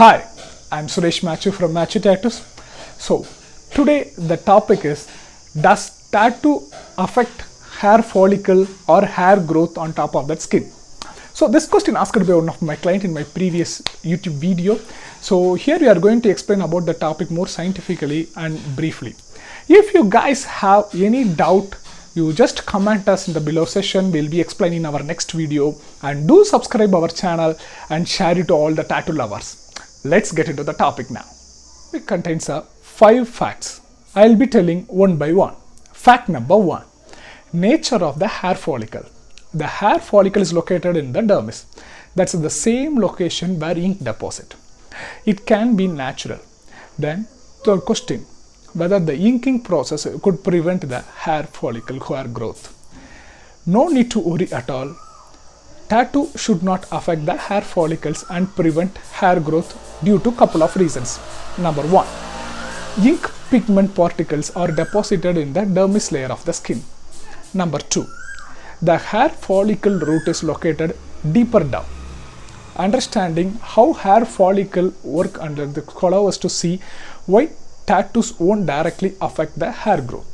Hi, I'm Suresh Machu from Machu Tattoos. So, today the topic is, does tattoo affect hair follicle or hair growth on top of that skin? So, this question asked by one of my client in my previous YouTube video. So, here we are going to explain about the topic more scientifically and briefly. If you guys have any doubt, you just comment us in the below session. We'll be explaining our next video, and do subscribe our channel and share it to all the tattoo lovers. Let's get into the topic now. It contains 5 facts. I'll be telling one by one. Fact number 1. Nature of the hair follicle. The hair follicle is located in the dermis. That's the same location where ink deposit. It can be natural. Then third question, whether the inking process could prevent the hair follicle hair growth. No need to worry at all. Tattoo should not affect the hair follicles and prevent hair growth due to couple of reasons. Number 1. Ink pigment particles are deposited in the dermis layer of the skin. Number 2. The hair follicle root is located deeper down. Understanding how hair follicle work under the allow us to see why tattoos won't directly affect the hair growth.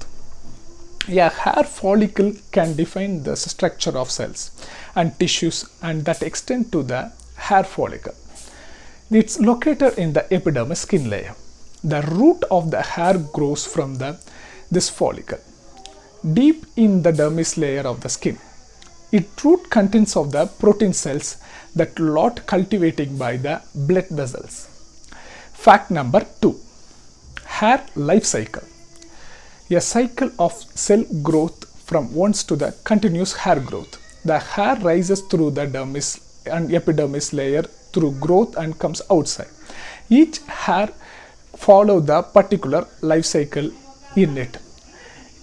A hair follicle can define the structure of cells and tissues and that extend to the hair follicle. It's located in the epidermis skin layer. The root of the hair grows from this follicle deep in the dermis layer of the skin. Its root contains of the protein cells that lot cultivating by the blood vessels. Fact number 2. Hair life cycle. A cycle of cell growth from once to the continuous hair growth. The hair rises through the dermis and epidermis layer through growth and comes outside. Each hair follow the particular life cycle in it.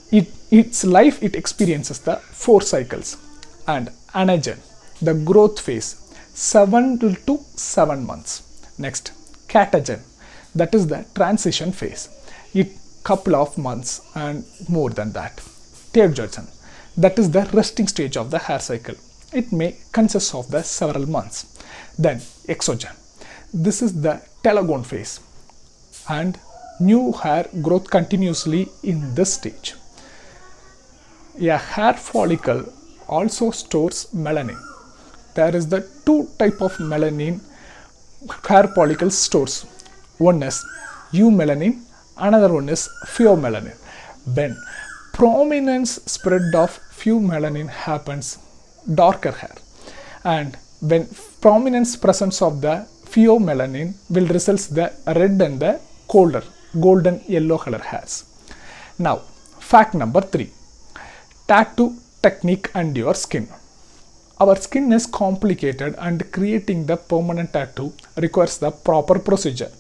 Its life it experiences the 4 cycles. And anagen, the growth phase, 7 to 7 months. Next, catagen, that is the transition phase. It couple of months and more than that. Terogen, that is the resting stage of the hair cycle. It may consist of the several months. Then exogen, this is the telogone phase, and new hair growth continuously in this stage. A hair follicle also stores melanin. There is the 2 type of melanin hair follicle stores. One is eumelanin, another one is pheomelanin. When prominence spread of pheomelanin happens, darker hair, and when prominence presence of the pheomelanin will result the red and the golden yellow color hairs. Now, fact number 3. Tattoo technique and your skin. Our skin is complicated and creating the permanent tattoo requires the proper procedure.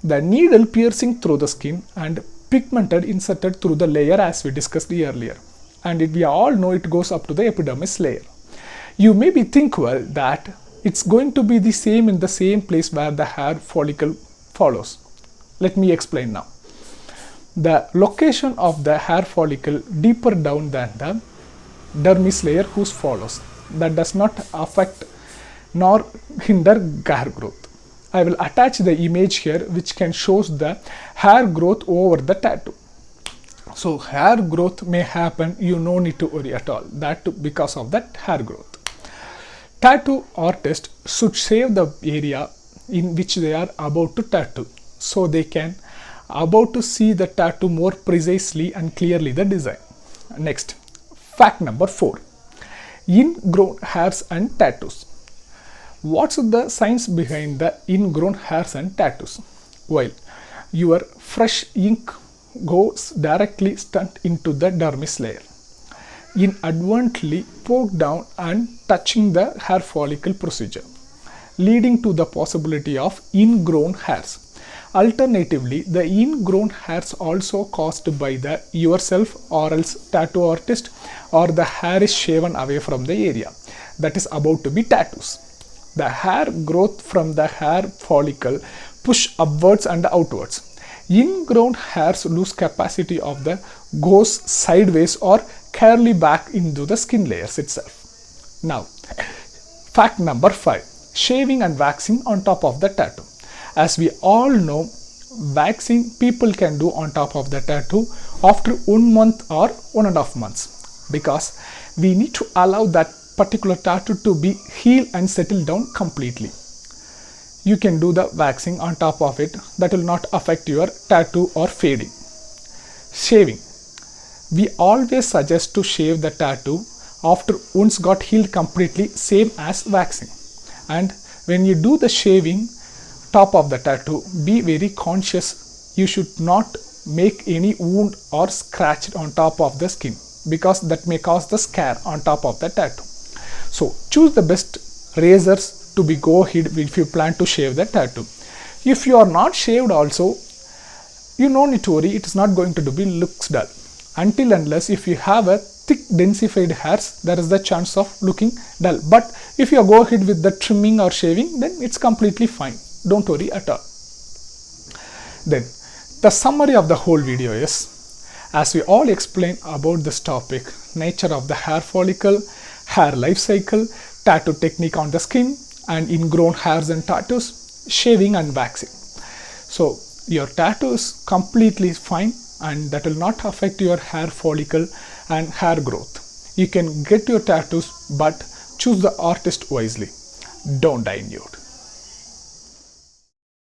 The needle piercing through the skin and pigmented inserted through the layer as we discussed earlier. And we all know it goes up to the epidermis layer. You may be think that it's going to be the same in the same place where the hair follicle follows. Let me explain now. The location of the hair follicle deeper down than the dermis layer whose follows. That does not affect nor hinder hair growth. I will attach the image here which can shows the hair growth over the tattoo. So hair growth may happen, you no need to worry at all. That because of that hair growth. Tattoo artist should save the area in which they are about to tattoo, so they can about to see the tattoo more precisely and clearly the design. Next, fact number 4. Ingrown hairs and tattoos. What's the science behind the ingrown hairs and tattoos? Well, your fresh ink goes directly stunt into the dermis layer, inadvertently poked down and touching the hair follicle procedure, leading to the possibility of ingrown hairs. Alternatively, the ingrown hairs also caused by the yourself or else tattoo artist, or the hair is shaven away from the area that is about to be tattoos. The hair growth from the hair follicle push upwards and outwards. Ingrown hairs lose capacity of the goes sideways or curly back into the skin layers itself. Now, fact number 5. Shaving and waxing on top of the tattoo. As we all know, waxing people can do on top of the tattoo after 1 month or 1.5 months, because we need to allow that particular tattoo to be healed and settle down completely. You can do the waxing on top of it, that will not affect your tattoo or fading. Shaving. We always suggest to shave the tattoo after wounds got healed completely, same as waxing. And when you do the shaving top of the tattoo, be very conscious. You should not make any wound or scratch on top of the skin, because that may cause the scare on top of the tattoo. So choose the best razors to be go ahead if you plan to shave the tattoo. If you are not shaved also, you no need to worry, it is not going to be looks dull. Until unless if you have a thick densified hairs, there is the chance of looking dull. But if you go ahead with the trimming or shaving, then it's completely fine. Don't worry at all. Then the summary of the whole video is, as we all explain about this topic, nature of the hair follicle, hair life cycle, tattoo technique on the skin, and ingrown hairs and tattoos, shaving and waxing. So your tattoo is completely fine, and that will not affect your hair follicle and hair growth. You can get your tattoos, but choose the artist wisely. Don't die nude.